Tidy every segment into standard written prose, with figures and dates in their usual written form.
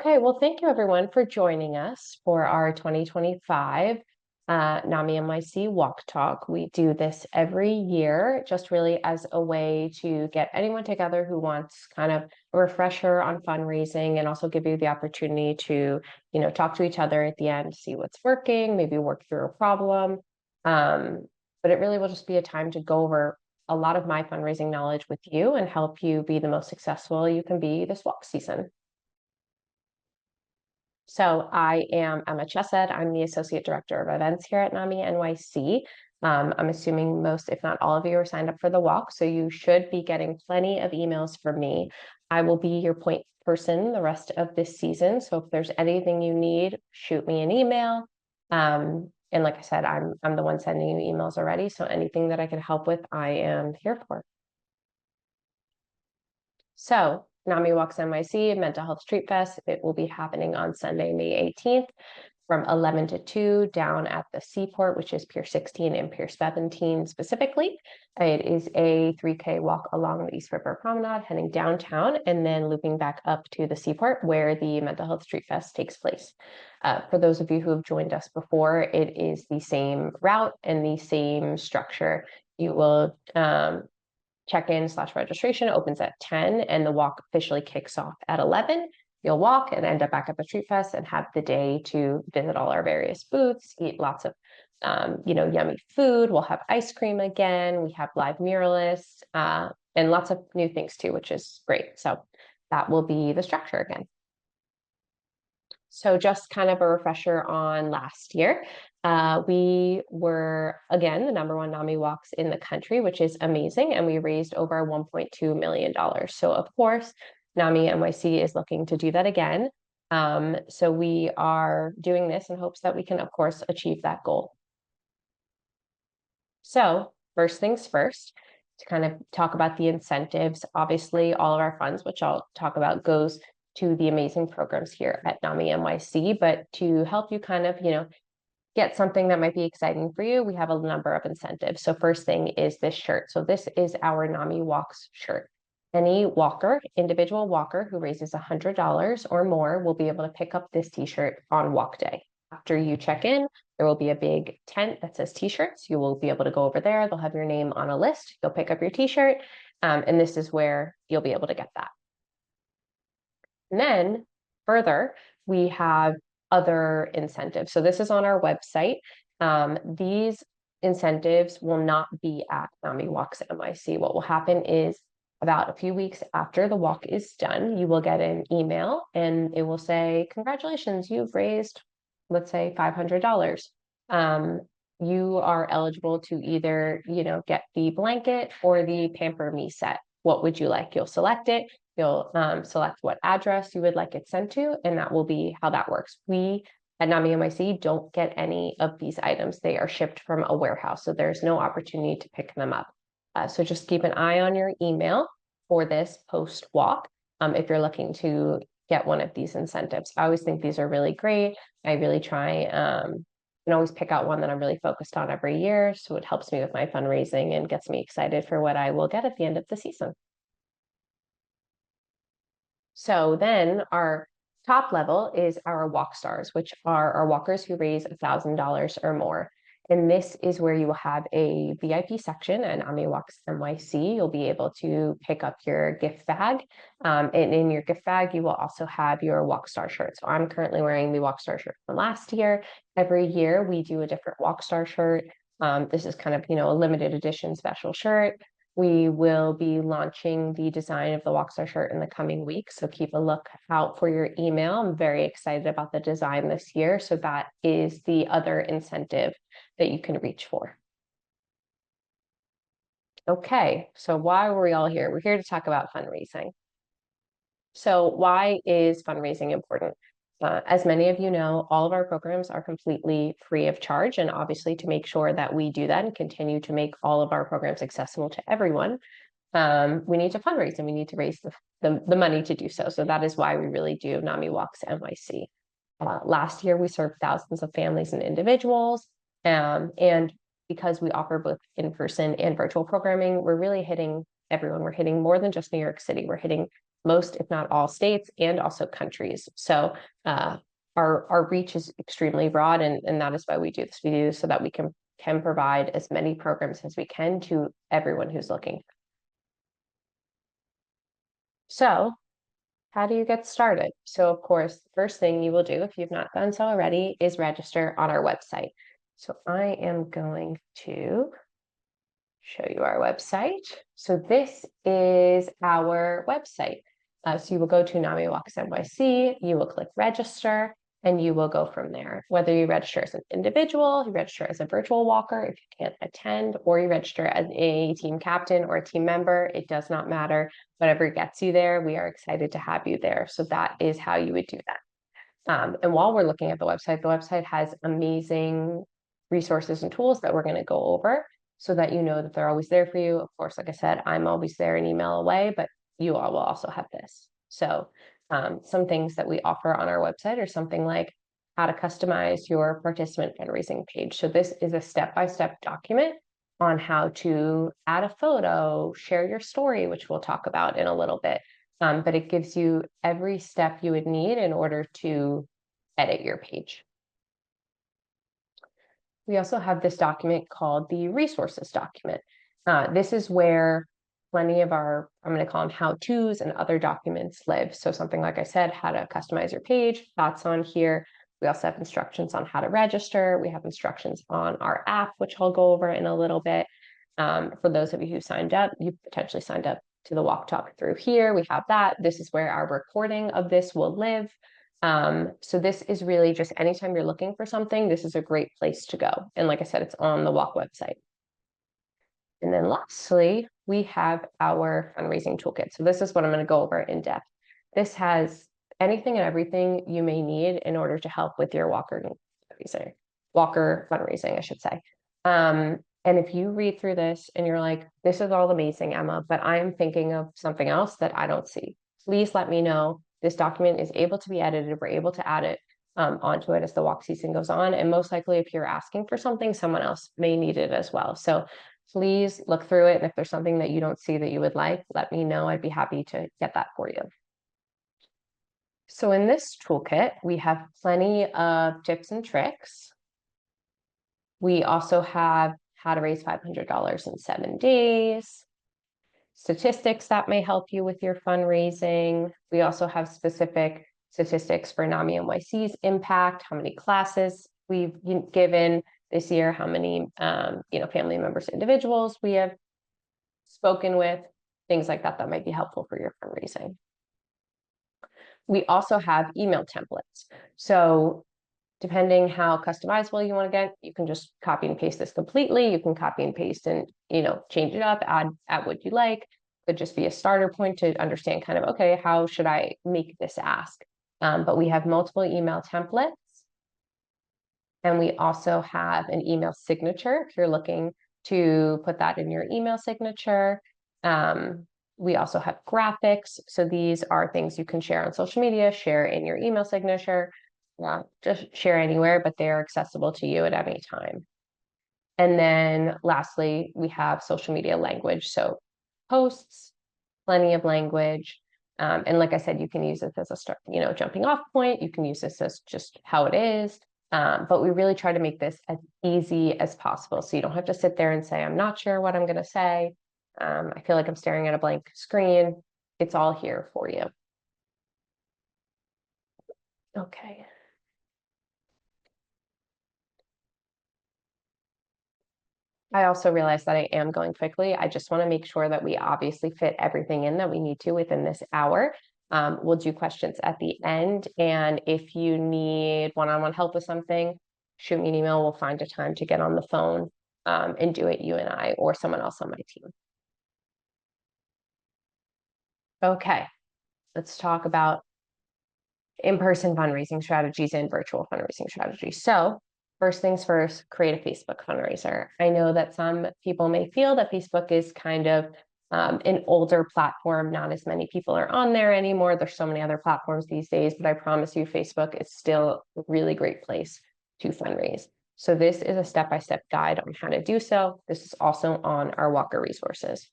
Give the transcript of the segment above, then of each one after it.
Okay, well, thank you everyone for joining us for our 2025 NAMI-NYC Walk Talk. We do this every year, just really as a way to get anyone together who wants kind of a refresher on fundraising and also give you the opportunity to, talk to each other at the end, see what's working, maybe work through a problem. But it really will just be a time to go over a lot of my fundraising knowledge with you and help you be the most successful you can be this walk season. So I am Emma Chesed. I'm the Associate Director of Events here at NAMI-NYC. I'm assuming most, if not all of you, are signed up for the walk, so you should be getting plenty of emails from me. I will be your point person the rest of this season, so if there's anything you need, shoot me an email. And like I said, I'm the one sending you emails already, so anything that I can help with, I am here for. So NAMI Walks NYC Mental Health Street Fest. It will be happening on Sunday, May 18th from 11 to 2 down at the Seaport, which is Pier 16 and Pier 17 specifically. It is a 3K walk along the East River Promenade, heading downtown and then looping back up to the Seaport where the Mental Health Street Fest takes place. For those of you who have joined us before, it is the same route and the same structure. You will check-in/registration opens at 10 and the walk officially kicks off at 11. You'll walk and end up back at the Street Fest and have the day to visit all our various booths, eat lots of yummy food. We'll have ice cream again. We have live muralists and lots of new things too, which is great. So that will be the structure again. So just kind of a refresher on last year. We were, again, the #1 NAMI walks in the country, which is amazing. And we raised over $1.2 million. So of course, NAMI-NYC is looking to do that again. So we are doing this in hopes that we can, of course, achieve that goal. So first things first, to kind of talk about the incentives, obviously all of our funds, which I'll talk about, goes to the amazing programs here at NAMI-NYC, but to help you kind of, get something that might be exciting for you, we have a number of incentives. So first thing is this shirt. So this is our NAMI Walks shirt. Any walker, individual walker who raises $100 or more will be able to pick up this t-shirt on walk day. After you check in, there will be a big tent that says t-shirts. You will be able to go over there. They'll have your name on a list. You'll pick up your t-shirt, and this is where you'll be able to get that. And then further, we have other incentives. So this is on our website. These incentives will not be at NAMI Walks NYC. What will happen is about a few weeks after the walk is done, you will get an email and it will say, congratulations, you've raised, let's say, $500. You are eligible to either, get the blanket or the Pamper Me set. What would you like? You'll select it. You'll select what address you would like it sent to, and that will be how that works. We at NAMI-NYC don't get any of these items. They are shipped from a warehouse, so there's no opportunity to pick them up. So just keep an eye on your email for this post-walk if you're looking to get one of these incentives. I always think these are really great. I really try and always pick out one that I'm really focused on every year, so it helps me with my fundraising and gets me excited for what I will get at the end of the season. So then our top level is our walk stars, which are our walkers who raise $1,000 or more. And this is where you will have a VIP section at NAMI Walks NYC. You'll be able to pick up your gift bag. And in your gift bag, you will also have your walk star shirt. So I'm currently wearing the walk star shirt from last year. Every year we do a different walk star shirt. This is kind of, a limited edition special shirt. We will be launching the design of the Walkstar shirt in the coming weeks, so keep a look out for your email. I'm very excited about the design this year, so that is the other incentive that you can reach for. Okay, so why were we all here? We're here to talk about fundraising. So why is fundraising important? As many of you know, all of our programs are completely free of charge. And obviously, to make sure that we do that and continue to make all of our programs accessible to everyone, we need to fundraise and we need to raise the money to do so. So that is why we really do NAMI Walks NYC. Last year, we served thousands of families and individuals. And because we offer both in-person and virtual programming, we're really hitting everyone. We're hitting more than just New York City. We're hitting most, if not all states, and also countries. So our reach is extremely broad, and that is why we do this. We do this so that we can provide as many programs as we can to everyone who's looking. So how do you get started? So of course, the first thing you will do, if you've not done so already, is register on our website. So I am going to show you our website. So this is our website. So you will go to NAMI-NYC, you will click register, and you will go from there. Whether you register as an individual, you register as a virtual walker if you can't attend, or you register as a team captain or a team member, it does not matter. Whatever gets you there, we are excited to have you there. So that is how you would do that. And while we're looking at the website has amazing resources and tools that we're going to go over so that you know that they're always there for you. Of course, like I said, I'm always there an email away, but you all will also have this. So some things that we offer on our website are something like how to customize your participant fundraising page. So this is a step-by-step document on how to add a photo, share your story, which we'll talk about in a little bit. But it gives you every step you would need in order to edit your page. We also have this document called the resources document. This is where plenty of our, I'm going to call them how-tos and other documents live. So something like I said, how to customize your page, that's on here. We also have instructions on how to register. We have instructions on our app, which I'll go over in a little bit. For those of you who signed up, you potentially signed up to the Walk Talk through here. We have that. This is where our recording of this will live. So this is really just anytime you're looking for something, this is a great place to go. And like I said, it's on the Walk website. And then lastly, we have our fundraising toolkit. So this is what I'm going to go over in depth. This has anything and everything you may need in order to help with your walker fundraising, I should say. And if you read through this and you're like, this is all amazing, Emma, but I'm thinking of something else that I don't see, please let me know. This document is able to be edited. We're able to add it onto it as the walk season goes on. And most likely, if you're asking for something, someone else may need it as well. So please look through it. And if there's something that you don't see that you would like, let me know. I'd be happy to get that for you. So in this toolkit, we have plenty of tips and tricks. We also have how to raise $500 in 7 days, statistics that may help you with your fundraising. We also have specific statistics for NAMI-NYC's impact, how many classes we've given this year, how many family members, individuals we have spoken with, things like that that might be helpful for your fundraising. We also have email templates. So depending how customizable you want to get, you can just copy and paste this completely. You can copy and paste and change it up, add what you like. Could just be a starter point to understand kind of, okay, how should I make this ask? But we have multiple email templates. And we also have an email signature if you're looking to put that in your email signature. We also have graphics. So these are things you can share on social media, share in your email signature, just share anywhere, but they're accessible to you at any time. And then lastly, we have social media language. So posts, plenty of language. And like I said, you can use this as a jumping off point. You can use this as just how it is. But we really try to make this as easy as possible. So you don't have to sit there and say, I'm not sure what I'm going to say. I feel like I'm staring at a blank screen. It's all here for you. Okay. I also realize that I am going quickly. I just want to make sure that we obviously fit everything in that we need to within this hour. We'll do questions at the end. And if you need one-on-one help with something, shoot me an email. We'll find a time to get on the phone and do it, you and I, or someone else on my team. Okay, let's talk about in-person fundraising strategies and virtual fundraising strategies. So first things first, create a Facebook fundraiser. I know that some people may feel that Facebook is kind of an older platform. Not as many people are on there anymore. There's so many other platforms these days, but I promise you, Facebook is still a really great place to fundraise. So this is a step-by-step guide on how to do so. This is also on our Walker resources.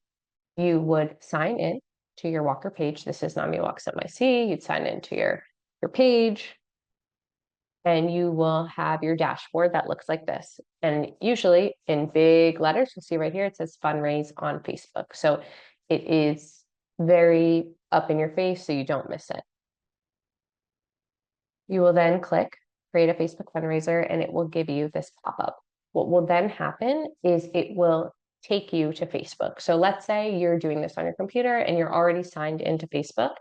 You would sign in to your walker page. This is NAMI Walks NYC. You'd sign into your page, and you will have your dashboard that looks like this. And usually in big letters, you'll see right here, it says fundraise on Facebook. So it is very up in your face, so you don't miss it. You will then click create a Facebook fundraiser, and it will give you this pop-up. What will then happen is it will take you to Facebook. So let's say you're doing this on your computer and you're already signed into Facebook.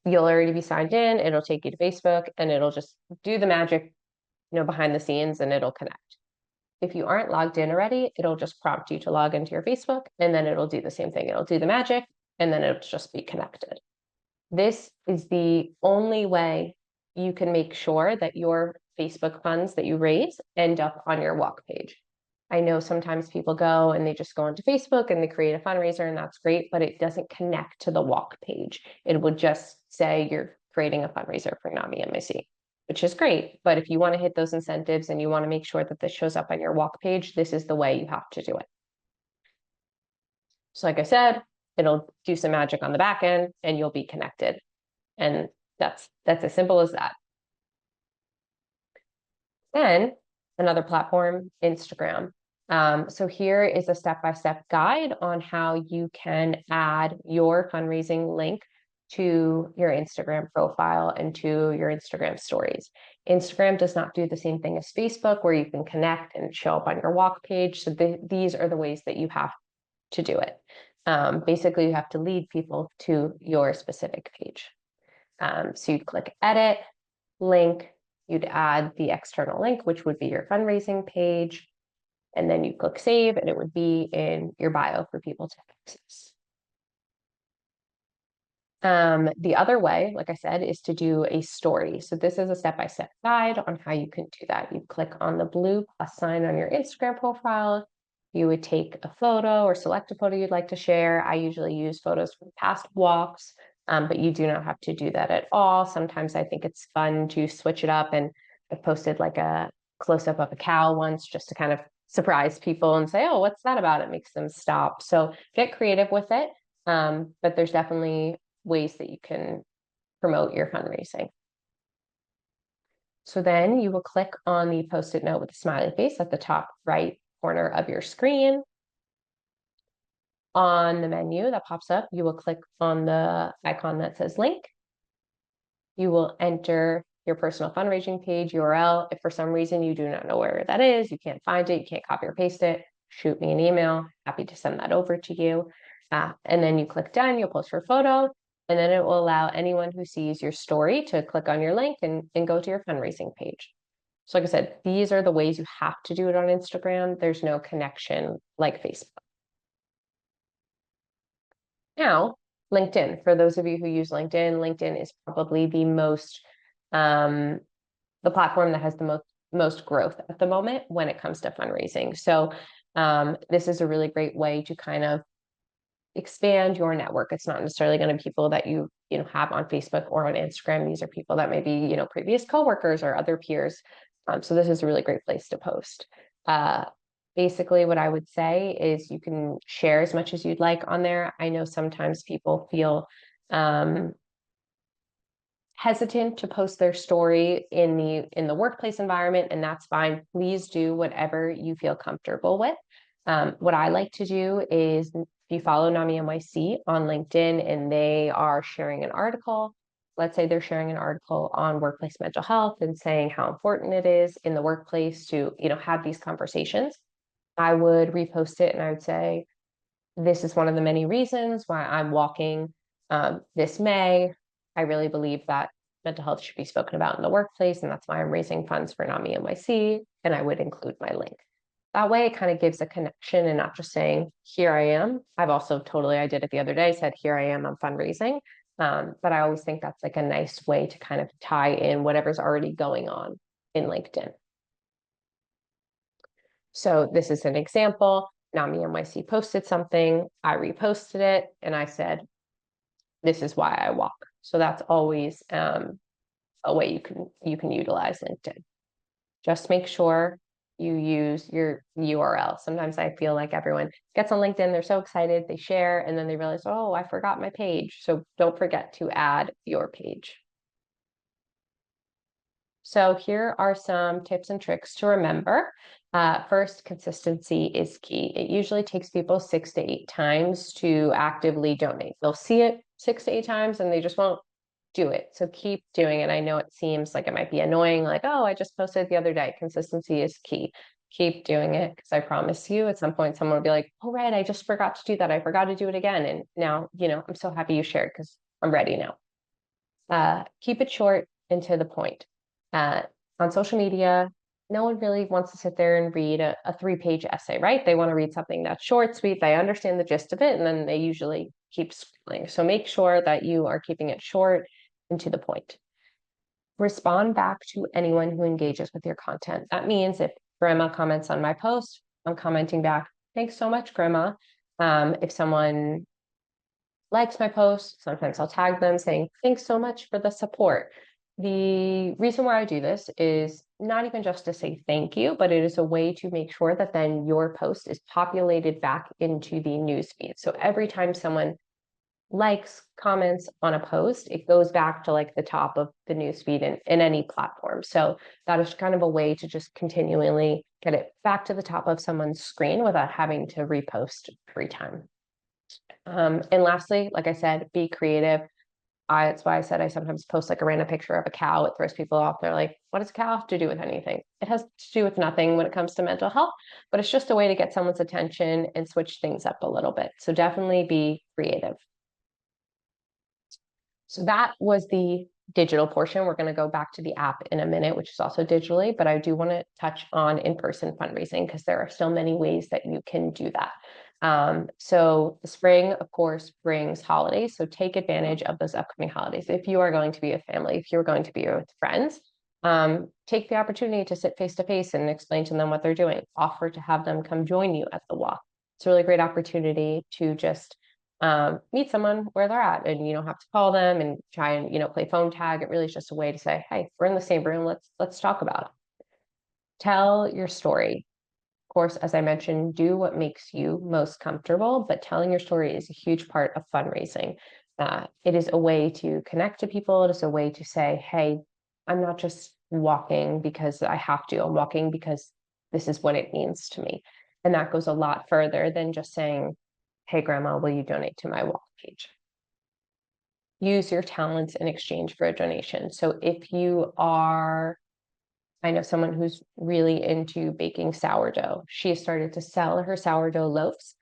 You'll already be signed in, it'll take you to Facebook, and it'll just do the magic, behind the scenes, and it'll connect. If you aren't logged in already, it'll just prompt you to log into your Facebook, and then it'll do the same thing. It'll do the magic, and then it'll just be connected. This is the only way you can make sure that your Facebook funds that you raise end up on your walk page. I know sometimes people go and they just go onto Facebook and they create a fundraiser, and that's great, but it doesn't connect to the walk page. It would just say you're creating a fundraiser for NAMI-NYC, which is great. But if you want to hit those incentives and you want to make sure that this shows up on your walk page, this is the way you have to do it. So like I said, it'll do some magic on the back end and you'll be connected. And that's as simple as that. Then another platform, Instagram. So here is a step-by-step guide on how you can add your fundraising link to your Instagram profile and to your Instagram stories. Instagram does not do the same thing as Facebook, where you can connect and show up on your walk page. So these are the ways that you have to do it. Basically, you have to lead people to your specific page. So you'd click edit, link, you'd add the external link, which would be your fundraising page. And then you click save, and it would be in your bio for people to access. The other way, like I said, is to do a story. So this is a step-by-step guide on how you can do that. You click on the blue plus sign on your Instagram profile. You would take a photo or select a photo you'd like to share. I usually use photos from past walks, but you do not have to do that at all. Sometimes I think it's fun to switch it up, and I've posted like a close-up of a cow once just to kind of surprise people and say, oh, what's that about? It makes them stop. So get creative with it. But there's definitely ways that you can promote your fundraising. So then you will click on the Post-it note with a smiley face at the top right corner of your screen. On the menu that pops up, you will click on the icon that says link. You will enter your personal fundraising page URL. If for some reason you do not know where that is, you can't find it, you can't copy or paste it, shoot me an email. Happy to send that over to you. And then you click done, you'll post your photo, and then it will allow anyone who sees your story to click on your link and go to your fundraising page. So like I said, these are the ways you have to do it on Instagram. There's no connection like Facebook. Now, LinkedIn. For those of you who use LinkedIn, LinkedIn is probably the most, the platform that has the most growth at the moment when it comes to fundraising. So this is a really great way to kind of expand your network. It's not necessarily going to be people that you have on Facebook or on Instagram. These are people that may be previous coworkers or other peers. So this is a really great place to post. Basically, what I would say is you can share as much as you'd like on there. I know sometimes people feel hesitant to post their story in the workplace environment, and that's fine. Please do whatever you feel comfortable with. What I like to do is, if you follow NAMI-NYC on LinkedIn and they are sharing an article, let's say they're sharing an article on workplace mental health and saying how important it is in the workplace to have these conversations, I would repost it and I would say, this is one of the many reasons why I'm walking this May. I really believe that mental health should be spoken about in the workplace, and that's why I'm raising funds for NAMI-NYC, and I would include my link. That way it kind of gives a connection and not just saying, here I am. I did it the other day, said, here I am, I'm fundraising. But I always think that's like a nice way to kind of tie in whatever's already going on in LinkedIn. So this is an example. NAMI-NYC posted something, I reposted it, and I said, this is why I walk. So that's always a way you can utilize LinkedIn. Just make sure you use your URL. Sometimes I feel like everyone gets on LinkedIn, they're so excited, they share, and then they realize, oh, I forgot my page. So don't forget to add your page. So here are some tips and tricks to remember. First, consistency is key. It usually takes people 6 to 8 times to actively donate. They'll see it 6 to 8 times and they just won't do it. So keep doing it. I know it seems like it might be annoying, like, oh, I just posted the other day. Consistency is key. Keep doing it, because I promise you at some point someone will be like, oh, right, I just forgot to do that. I forgot to do it again. And now, I'm so happy you shared because I'm ready now. Keep it short and to the point. On social media, no one really wants to sit there and read a 3-page essay, right? They want to read something that's short, sweet, they understand the gist of it, and then they usually keep scrolling. So make sure that you are keeping it short and to the point. Respond back to anyone who engages with your content. That means if grandma comments on my post, I'm commenting back, thanks so much, grandma. If someone likes my post, sometimes I'll tag them saying, thanks so much for the support. The reason why I do this is not even just to say thank you, but it is a way to make sure that then your post is populated back into the newsfeed. So every time someone likes, comments on a post, it goes back to like the top of the newsfeed in any platform. So that is kind of a way to just continually get it back to the top of someone's screen without having to repost every time. And lastly, like I said, be creative. That's why I said I sometimes post like a random picture of a cow. It throws people off. They're like, what does a cow have to do with anything? It has to do with nothing when it comes to mental health, but it's just a way to get someone's attention and switch things up a little bit. So definitely be creative. So that was the digital portion. We're going to go back to the app in a minute, which is also digitally, but I do want to touch on in-person fundraising because there are still many ways that you can do that. So the spring, of course, brings holidays. So take advantage of those upcoming holidays. If you are going to be with family, if you're going to be with friends, take the opportunity to sit face to face and explain to them what they're doing. Offer to have them come join you at the walk. It's a really great opportunity to just meet someone where they're at, and you don't have to call them and try and play phone tag. It really is just a way to say, hey, we're in the same room, let's talk about it. Tell your story. Of course, as I mentioned, do what makes you most comfortable, but telling your story is a huge part of fundraising. It is a way to connect to people. It is a way to say, hey, I'm not just walking because I have to, I'm walking because this is what it means to me. And that goes a lot further than just saying, hey, grandma, will you donate to my walk page? Use your talents in exchange for a donation. So if you are, I know someone who's really into baking sourdough. She has started to sell her sourdough loaves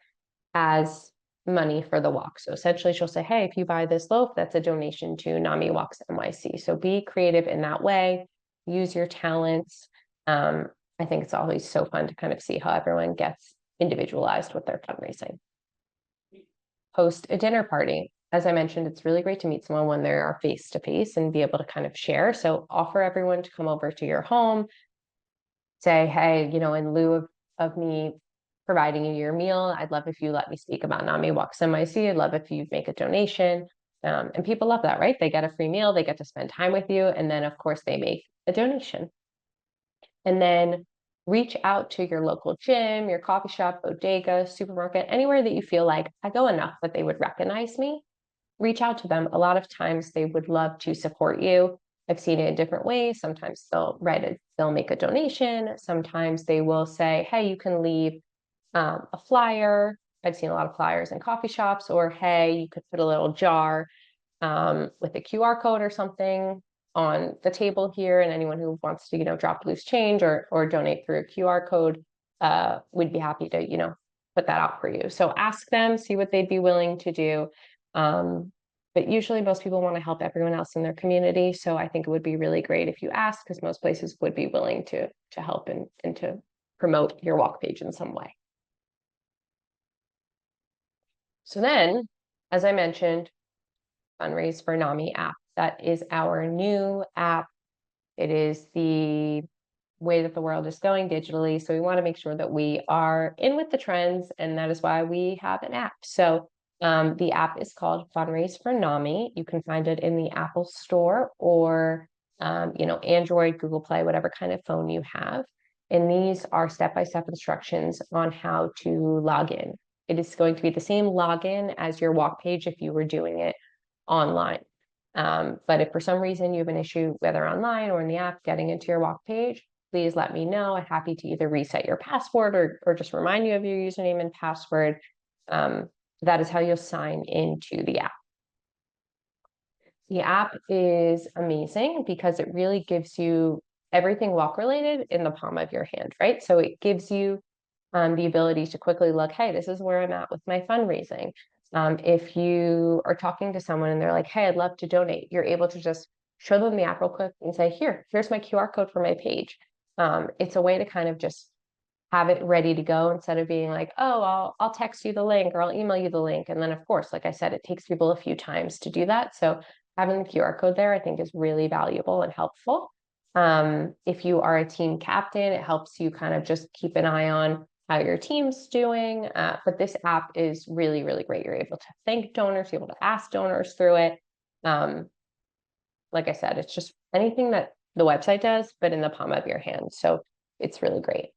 as money for the walk. So essentially she'll say, hey, if you buy this loaf, that's a donation to NAMI-NYC. So be creative in that way, use your talents. I think it's always so fun to kind of see how everyone gets individualized with their fundraising. Host a dinner party. As I mentioned, it's really great to meet someone when they are face to face and be able to kind of share. So offer everyone to come over to your home, say, hey, in lieu of me providing you your meal, I'd love if you let me speak about NAMI-NYC. I'd love if you make a donation. And people love that, right? They get a free meal, they get to spend time with you, and then of course they make a donation. And then reach out to your local gym, your coffee shop, bodega, supermarket, anywhere that you feel like I go enough that they would recognize me. Reach out to them. A lot of times they would love to support you. I've seen it in different ways. Sometimes they'll make a donation. Sometimes they will say, hey, you can leave a flyer. I've seen a lot of flyers in coffee shops, or hey, you could put a little jar with a QR code or something on the table here, and anyone who wants to drop loose change or donate through a QR code would be happy to put that out for you. So ask them, see what they'd be willing to do. But usually most people want to help everyone else in their community, so I think it would be really great if you ask, because most places would be willing to help and to promote your walk page in some way. So then, as I mentioned, Fundraise for NAMI app. That is our new app. It is the way that the world is going digitally. So we want to make sure that we are in with the trends, and that is why we have an app. So the app is called Fundraise for NAMI. You can find it in the Apple Store or Android, Google Play, whatever kind of phone you have. And these are step-by-step instructions on how to log in. It is going to be the same login as your walk page if you were doing it online. But if for some reason you have an issue, whether online or in the app, getting into your walk page, please let me know. I'm happy to either reset your password or just remind you of your username and password. That is how you'll sign into the app. The app is amazing because it really gives you everything walk related in the palm of your hand, right? So it gives you the ability to quickly look, hey, this is where I'm at with my fundraising. If you are talking to someone and they're like, hey, I'd love to donate, you're able to just show them the app real quick and say, here's my QR code for my page. It's a way to kind of just have it ready to go instead of being like, oh, I'll text you the link or I'll email you the link. And then of course, like I said, it takes people a few times to do that. So having the QR code there, I think is really valuable and helpful. If you are a team captain, it helps you kind of just keep an eye on how your team's doing. But this app is really, really great. You're able to thank donors, you're able to ask donors through it. Like I said, it's just anything that the website does, but in the palm of your hand. So it's really great.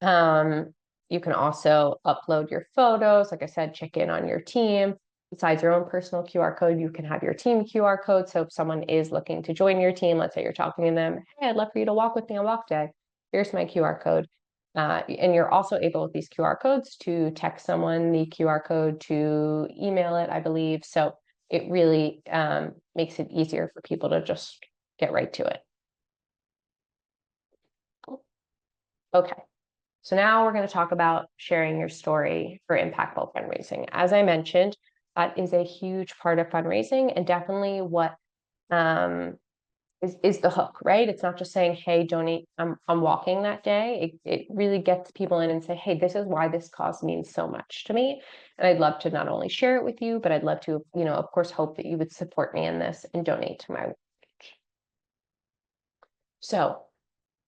You can also upload your photos. Like I said, check in on your team. Besides your own personal QR code, you can have your team QR code. So if someone is looking to join your team, let's say you're talking to them, hey, I'd love for you to walk with me on walk day. Here's my QR code. And you're also able with these QR codes to text someone the QR code, to email it, I believe. So it really makes it easier for people to just get right to it. Okay. So now we're going to talk about sharing your story for impactful fundraising. As I mentioned, that is a huge part of fundraising and definitely what is the hook, right? It's not just saying, hey, donate, I'm walking that day. It really gets people in and say, hey, this is why this cause means so much to me. And I'd love to not only share it with you, but I'd love to, of course, hope that you would support me in this and donate to my page. So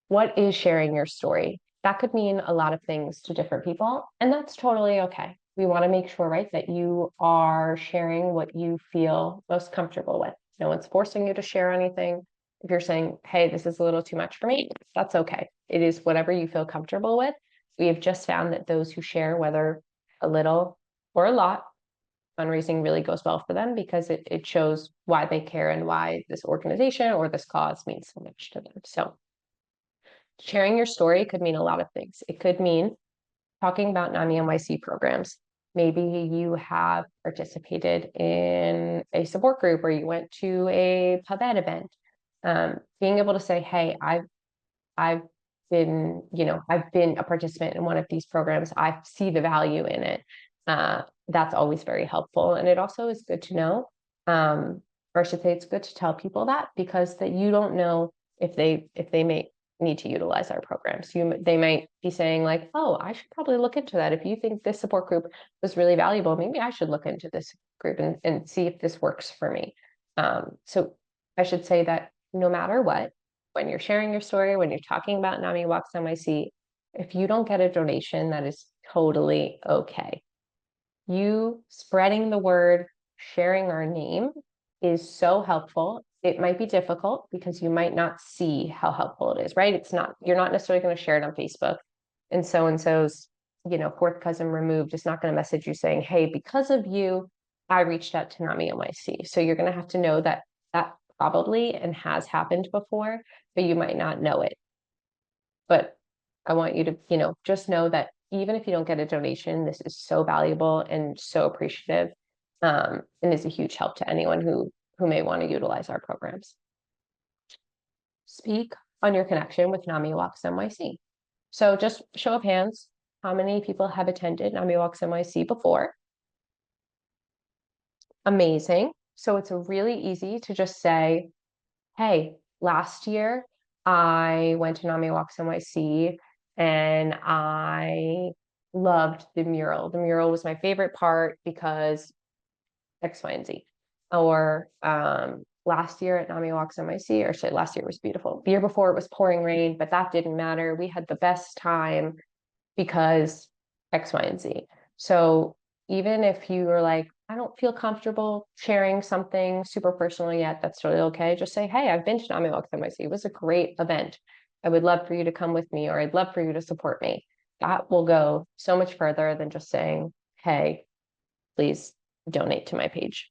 what is sharing your story? That could mean a lot of things to different people, and that's totally okay. We want to make sure, right, that you are sharing what you feel most comfortable with. No one's forcing you to share anything. If you're saying, hey, this is a little too much for me, that's okay. It is whatever you feel comfortable with. We have just found that those who share, whether a little or a lot, fundraising really goes well for them because it shows why they care and why this organization or this cause means so much to them. So sharing your story could mean a lot of things. It could mean talking about NAMI-NYC programs. Maybe you have participated in a support group or you went to a pub ed event. Being able to say, hey, I've been a participant in one of these programs. I see the value in it. That's always very helpful. And it also is good to know, or I should say it's good to tell people that because that you don't know if they may need to utilize our programs. They might be saying like, oh, I should probably look into that. If you think this support group was really valuable, maybe I should look into this group and see if this works for me. So I should say that no matter what, when you're sharing your story, when you're talking about NAMI Walks NYC, if you don't get a donation, that is totally okay. You spreading the word, sharing our name is so helpful. It might be difficult because you might not see how helpful it is, right? You're not necessarily going to share it on Facebook. And so-and-so's, fourth cousin removed is not going to message you saying, hey, because of you, I reached out to NAMI-NYC. So you're going to have to know that probably and has happened before, but you might not know it. But I want you to, just know that even if you don't get a donation, this is so valuable and so appreciative, and is a huge help to anyone who may want to utilize our programs. Speak on your connection with NAMI Walks NYC. So just show of hands, how many people have attended NAMI Walks NYC before? Amazing. So it's really easy to just say, hey, last year I went to NAMI Walks NYC and I loved the mural. The mural was my favorite part because X, Y, and Z. Or last year at NAMI Walks NYC, or shit, last year was beautiful. The year before it was pouring rain, but that didn't matter. We had the best time because X, Y, and Z. So even if you were like, I don't feel comfortable sharing something super personal yet, that's totally okay. Just say, hey, I've been to NAMI-NYC. It was a great event. I would love for you to come with me, or I'd love for you to support me. That will go so much further than just saying, hey, please donate to my page.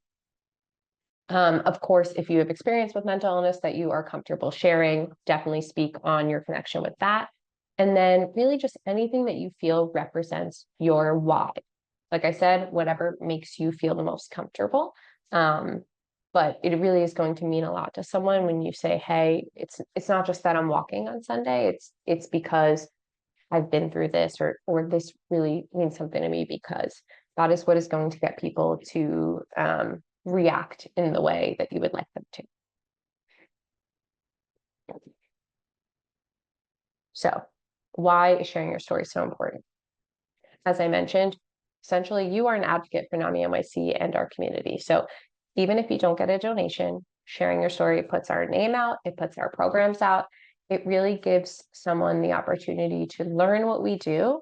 Of course, if you have experience with mental illness that you are comfortable sharing, definitely speak on your connection with that. And then really just anything that you feel represents your why. Like I said, whatever makes you feel the most comfortable. But it really is going to mean a lot to someone when you say, hey, it's not just that I'm walking on Sunday, it's because I've been through this, or this really means something to me, because that is what is going to get people to react in the way that you would like them to. So why is sharing your story so important? As I mentioned, essentially you are an advocate for NAMI-NYC and our community. So even if you don't get a donation, sharing your story puts our name out, it puts our programs out. It really gives someone the opportunity to learn what we do.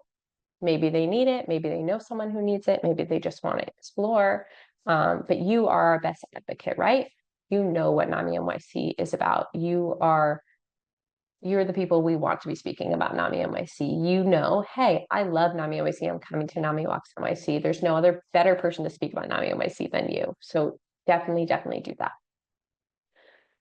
Maybe they need it, maybe they know someone who needs it, maybe they just want to explore. But you are our best advocate, right? You know what NAMI-NYC is about. You're the people we want to be speaking about NAMI-NYC. You know, hey, I love NAMI-NYC. I'm coming to NAMI-NYC. There's no other better person to speak about NAMI-NYC than you. So definitely do that.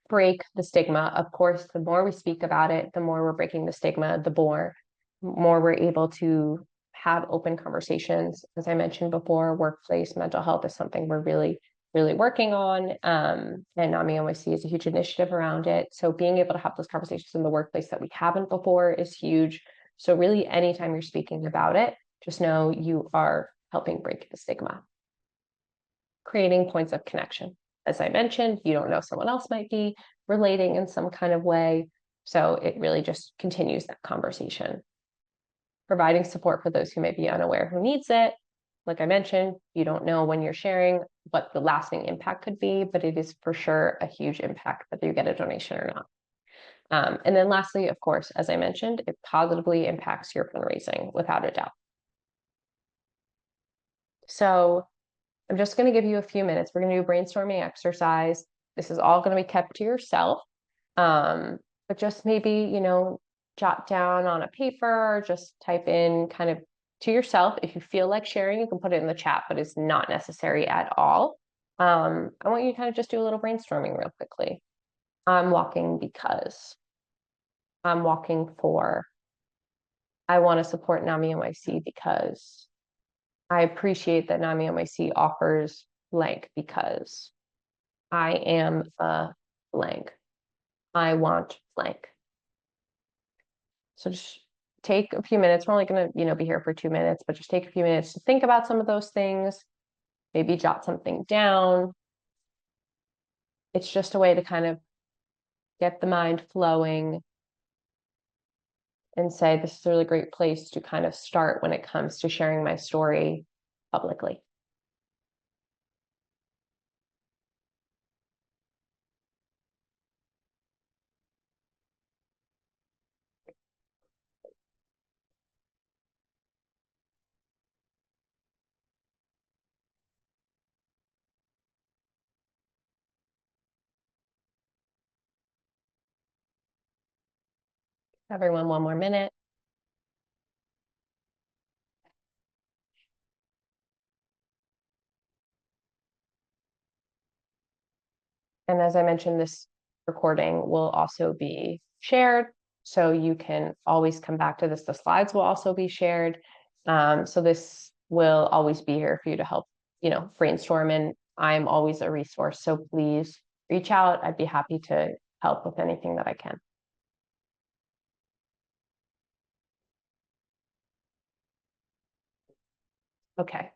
Break the stigma. Of course, the more we speak about it, the more we're breaking the stigma, the more we're able to have open conversations. As I mentioned before, workplace mental health is something we're really working on. And NAMI-NYC is a huge initiative around it. So being able to have those conversations in the workplace that we haven't before is huge. So really, anytime you're speaking about it, just know you are helping break the stigma. Creating points of connection. As I mentioned, you don't know, someone else might be relating in some kind of way. So it really just continues that conversation. Providing support for those who may be unaware who needs it. Like I mentioned, you don't know when you're sharing what the lasting impact could be, but it is for sure a huge impact whether you get a donation or not. And then lastly, of course, as I mentioned, it positively impacts your fundraising without a doubt. So I'm just going to give you a few minutes. We're going to do a brainstorming exercise. This is all going to be kept to yourself. But just maybe, jot down on a paper, or just type in kind of to yourself. If you feel like sharing, you can put it in the chat, but it's not necessary at all. I want you to kind of just do a little brainstorming real quickly. I'm walking because. I'm walking for. I want to support NAMI-NYC because. I appreciate that NAMI-NYC offers blank because. I am a blank. I want blank. So just take a few minutes. We're only going to, be here for 2 minutes, but just take a few minutes to think about some of those things. Maybe jot something down. It's just a way to kind of get the mind flowing and say, this is a really great place to kind of start when it comes to sharing my story publicly. Everyone, one more minute. And as I mentioned, this recording will also be shared, so you can always come back to this. The slides will also be shared. So this will always be here for you to help, brainstorm, and I'm always a resource. So please reach out. I'd be happy to help with anything that I can. Okay,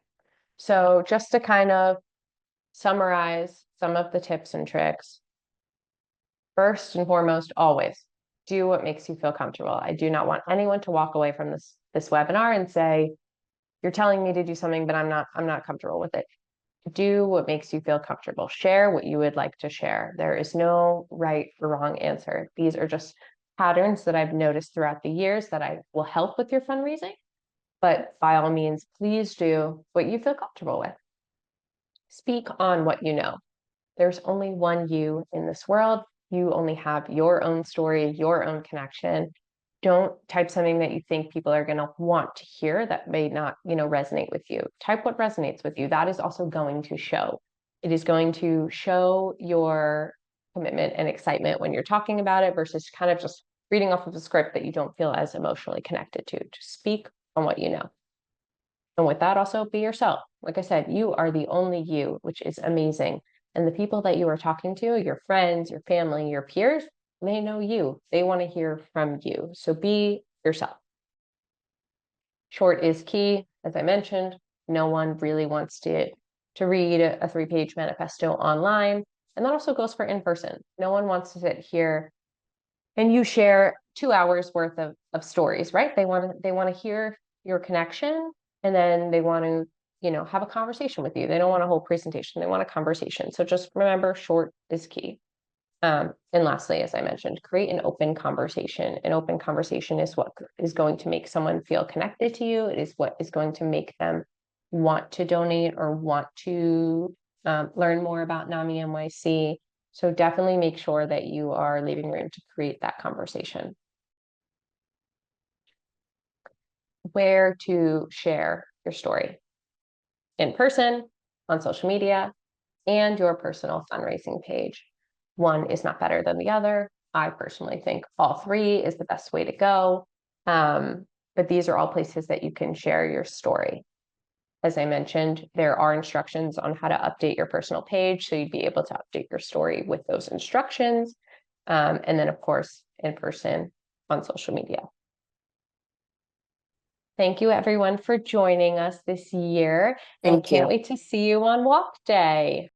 so just to kind of summarize some of the tips and tricks. First and foremost, always do what makes you feel comfortable. I do not want anyone to walk away from this webinar and say, you're telling me to do something, but I'm not comfortable with it. Do what makes you feel comfortable. Share what you would like to share. There is no right or wrong answer. These are just patterns that I've noticed throughout the years that I will help with your fundraising. But by all means, please do what you feel comfortable with. Speak on what you know. There's only one you in this world. You only have your own story, your own connection. Don't type something that you think people are going to want to hear that may not, resonate with you. Type what resonates with you. That is also going to show. It is going to show your commitment and excitement when you're talking about it versus kind of just reading off of a script that you don't feel as emotionally connected to. Just speak on what you know. And with that, also be yourself. Like I said, you are the only you, which is amazing. And the people that you are talking to, your friends, your family, your peers, they know you. They want to hear from you. So be yourself. Short is key. As I mentioned, no one really wants to read a 3-page manifesto online. And that also goes for in person. No one wants to sit here and you share 2 hours worth of stories, right? They want to hear your connection, and then they want to, have a conversation with you. They don't want a whole presentation. They want a conversation. So just remember, short is key. And lastly, as I mentioned, create an open conversation. An open conversation is what is going to make someone feel connected to you. It is what is going to make them want to donate or want to learn more about NAMI-NYC. So definitely make sure that you are leaving room to create that conversation. Where to share your story: in person, on social media, and your personal fundraising page. One is not better than the other. I personally think all three is the best way to go. But these are all places that you can share your story. As I mentioned, there are instructions on how to update your personal page, so you'd be able to update your story with those instructions. And then, of course, in person on social media. Thank you, everyone, for joining us this year. And we can't wait to see you on Walk Day.